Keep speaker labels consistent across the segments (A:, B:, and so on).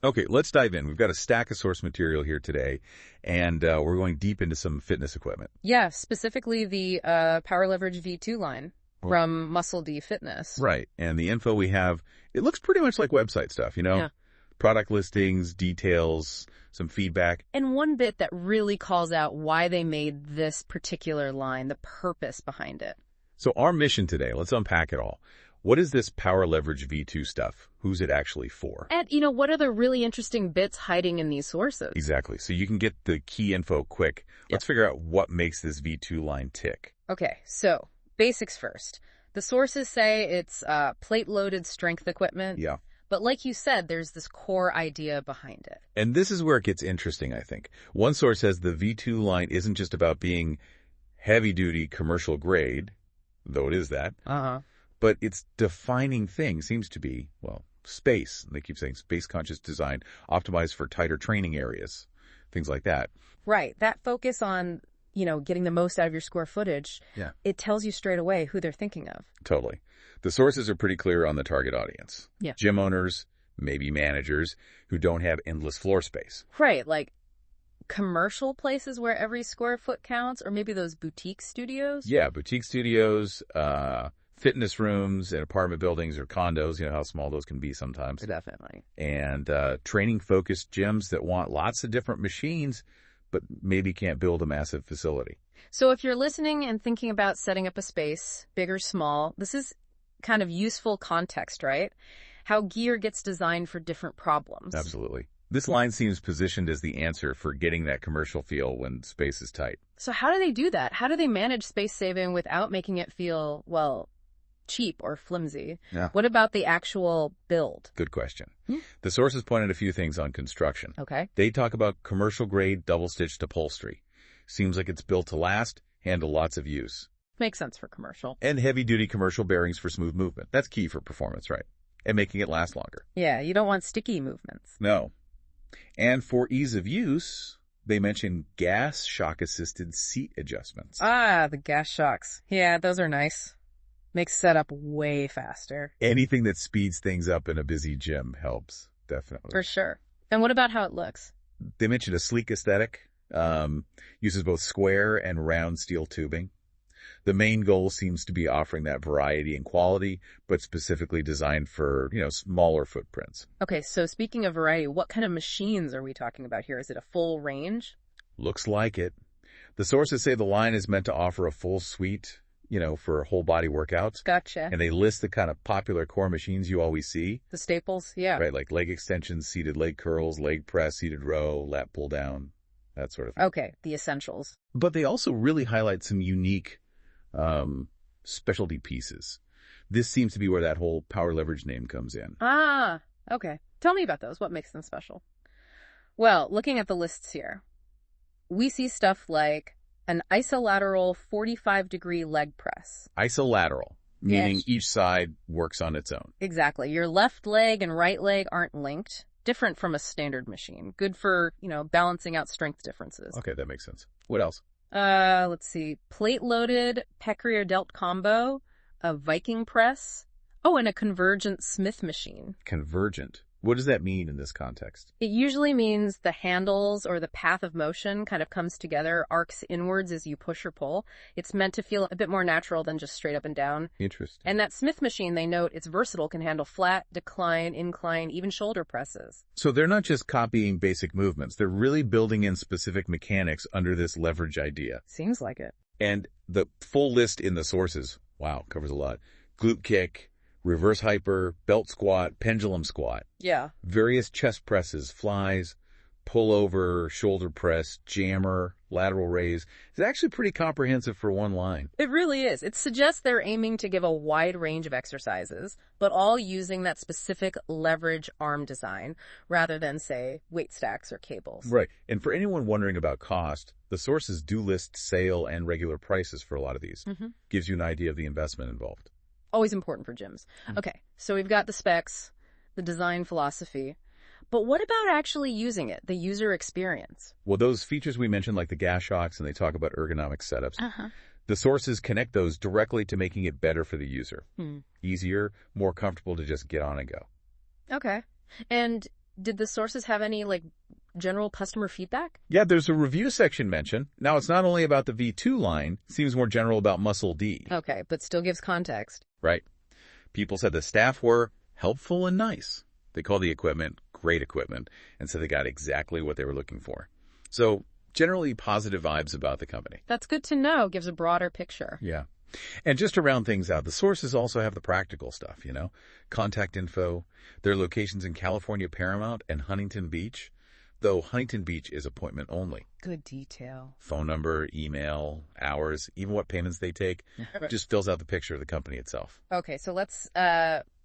A: Okay, let's dive in. We've got a stack of source material here today, and we're going deep into some fitness equipment.
B: Yeah, specifically the Power Leverage V2 line from Muscle D Fitness.
A: Right, and the info we have, it looks pretty much like website stuff,
B: Yeah.
A: Product listings, details, some feedback.
B: And one bit that really calls out why they made this particular line, the purpose behind it.
A: So our mission today, let's unpack it all. What is this Power Leverage V2 stuff? Who's it actually for?
B: And, what are the really interesting bits hiding in these sources?
A: Exactly. So you can get the key info quick. Let's figure out what makes this V2 line tick.
B: Okay, so basics first. The sources say it's plate-loaded strength equipment.
A: Yeah.
B: But like you said, there's this core idea behind it.
A: And this is where it gets interesting, I think. One source says the V2 line isn't just about being heavy-duty commercial grade, though it is that. But it's defining things seems to be, space. They keep saying space-conscious design, optimized for tighter training areas, things like that.
B: Right. That focus on, getting the most out of your square footage, it tells you straight away who they're thinking of.
A: Totally. The sources are pretty clear on the target audience.
B: Yeah.
A: Gym owners, maybe managers who don't have endless floor space.
B: Right. Like commercial places where every square foot counts, or maybe those boutique studios.
A: Yeah, boutique studios, fitness rooms in apartment buildings or condos, how small those can be sometimes.
B: Definitely.
A: And training-focused gyms that want lots of different machines, but maybe can't build a massive facility.
B: So if you're listening and thinking about setting up a space, big or small, this is kind of useful context, right? How gear gets designed for different problems.
A: Absolutely. This line seems positioned as the answer for getting that commercial feel when space is tight.
B: So how do they do that? How do they manage space saving without making it feel, cheap or flimsy?
A: Yeah.
B: What about the actual build?
A: Good question. The sources pointed a few things on construction.
B: Okay.
A: They talk about commercial-grade double-stitched upholstery. Seems like it's built to last, handle lots of use.
B: Makes sense for commercial.
A: And heavy-duty commercial bearings for smooth movement. That's key for performance, right? And making it last longer.
B: Yeah, you don't want sticky movements.
A: No. And for ease of use, they mention gas shock-assisted seat adjustments.
B: Ah, the gas shocks. Yeah, those are nice. Makes setup way faster.
A: Anything that speeds things up in a busy gym helps, definitely.
B: For sure. And what about how it looks?
A: They mentioned a sleek aesthetic, uses both square and round steel tubing. The main goal seems to be offering that variety and quality, but specifically designed for, smaller footprints.
B: Okay, so speaking of variety, what kind of machines are we talking about here? Is it a full range?
A: Looks like it. The sources say the line is meant to offer a full suite, for whole body workouts.
B: Gotcha.
A: And they list the kind of popular core machines you always see.
B: The staples? Yeah.
A: Right, like leg extensions, seated leg curls, leg press, seated row, lat pull down, that sort of thing.
B: Okay, the essentials.
A: But they also really highlight some unique specialty pieces. This seems to be where that whole Power Leverage name comes in.
B: Ah, okay. Tell me about those. What makes them special? Well, looking at the lists here, we see stuff like an isolateral 45-degree leg press.
A: Isolateral, meaning
B: Yes.
A: each side works on its own.
B: Exactly. Your left leg and right leg aren't linked. Different from a standard machine. Good for, balancing out strength differences.
A: Okay, that makes sense. What else?
B: Let's see. Plate-loaded Peck-Rear Delt combo, a Viking press. Oh, and a convergent Smith machine.
A: Convergent. What does that mean in this context?
B: It usually means the handles or the path of motion kind of comes together, arcs inwards as you push or pull. It's meant to feel a bit more natural than just straight up and down.
A: Interesting.
B: And that Smith machine, they note, it's versatile, can handle flat, decline, incline, even shoulder presses.
A: So they're not just copying basic movements. They're really building in specific mechanics under this leverage idea.
B: Seems like it.
A: And the full list in the sources, covers a lot. Glute kick, reverse hyper, belt squat, pendulum squat.
B: Yeah.
A: Various chest presses, flies, pullover, shoulder press, jammer, lateral raise. It's actually pretty comprehensive for one line.
B: It really is. It suggests they're aiming to give a wide range of exercises, but all using that specific leverage arm design rather than, say, weight stacks or cables.
A: Right. And for anyone wondering about cost, the sources do list sale and regular prices for a lot of these.
B: Mm-hmm.
A: Gives you an idea of the investment involved.
B: Always important for gyms. Okay, so we've got the specs, the design philosophy, but what about actually using it, the user experience?
A: Well, those features we mentioned, like the gas shocks, and they talk about ergonomic setups, the sources connect those directly to making it better for the user. Easier, more comfortable to just get on and go.
B: Okay. And did the sources have any, general customer feedback?
A: Yeah, there's a review section mentioned. Now, it's not only about the V2 line, it seems more general about Muscle D.
B: Okay, but still gives context.
A: Right. People said the staff were helpful and nice. They called the equipment great equipment and said they got exactly what they were looking for. So, generally positive vibes about the company.
B: That's good to know. Gives a broader picture.
A: Yeah. And just to round things out, the sources also have the practical stuff, contact info, their locations in California Paramount and Huntington Beach, though Huntington Beach is appointment only.
B: Good detail.
A: Phone number, email, hours, even what payments they take, just fills out the picture of the company itself.
B: Okay, so let's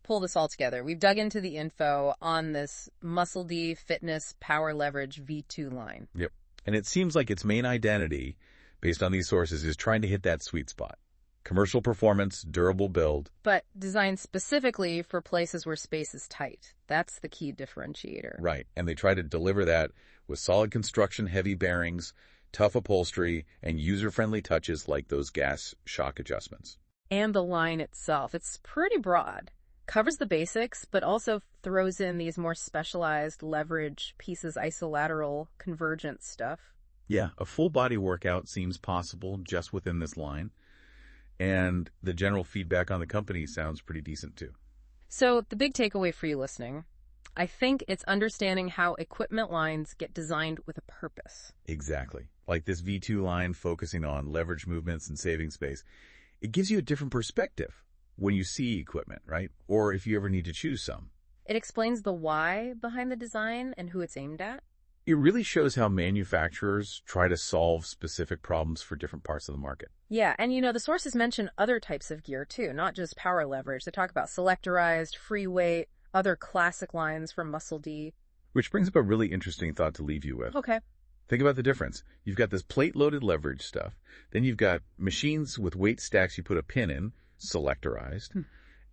B: pull this all together. We've dug into the info on this Muscle D Fitness Power Leverage V2 line.
A: Yep. And it seems like its main identity, based on these sources, is trying to hit that sweet spot. Commercial performance, durable build.
B: But designed specifically for places where space is tight. That's the key differentiator.
A: Right. And they try to deliver that with solid construction, heavy bearings, tough upholstery, and user-friendly touches like those gas shock adjustments.
B: And the line itself. It's pretty broad. Covers the basics, but also throws in these more specialized leverage pieces, isolateral, convergent stuff.
A: Yeah, a full body workout seems possible just within this line. And the general feedback on the company sounds pretty decent too.
B: So the big takeaway for you listening, I think it's understanding how equipment lines get designed with a purpose.
A: Exactly. Like this V2 line focusing on leverage movements and saving space. It gives you a different perspective when you see equipment, right? Or if you ever need to choose some.
B: It explains the why behind the design and who it's aimed at.
A: It really shows how manufacturers try to solve specific problems for different parts of the market.
B: Yeah, and the sources mention other types of gear too, not just power leverage. They talk about selectorized, free weight, other classic lines from Muscle D.
A: Which brings up a really interesting thought to leave you with.
B: Okay.
A: Think about the difference. You've got this plate-loaded leverage stuff. Then you've got machines with weight stacks you put a pin in, selectorized.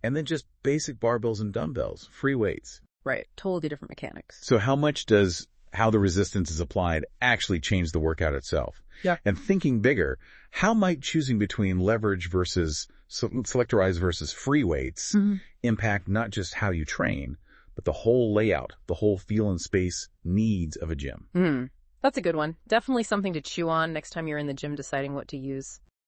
A: And then just basic barbells and dumbbells, free weights.
B: Right, totally different mechanics.
A: So how much does how the resistance is applied actually change the workout itself?
B: Yeah.
A: And thinking bigger, how might choosing between leverage versus selectorized versus free weights impact not just how you train, but the whole layout, the whole feel and space needs of a gym?
B: That's a good one. Definitely something to chew on next time you're in the gym deciding what to use.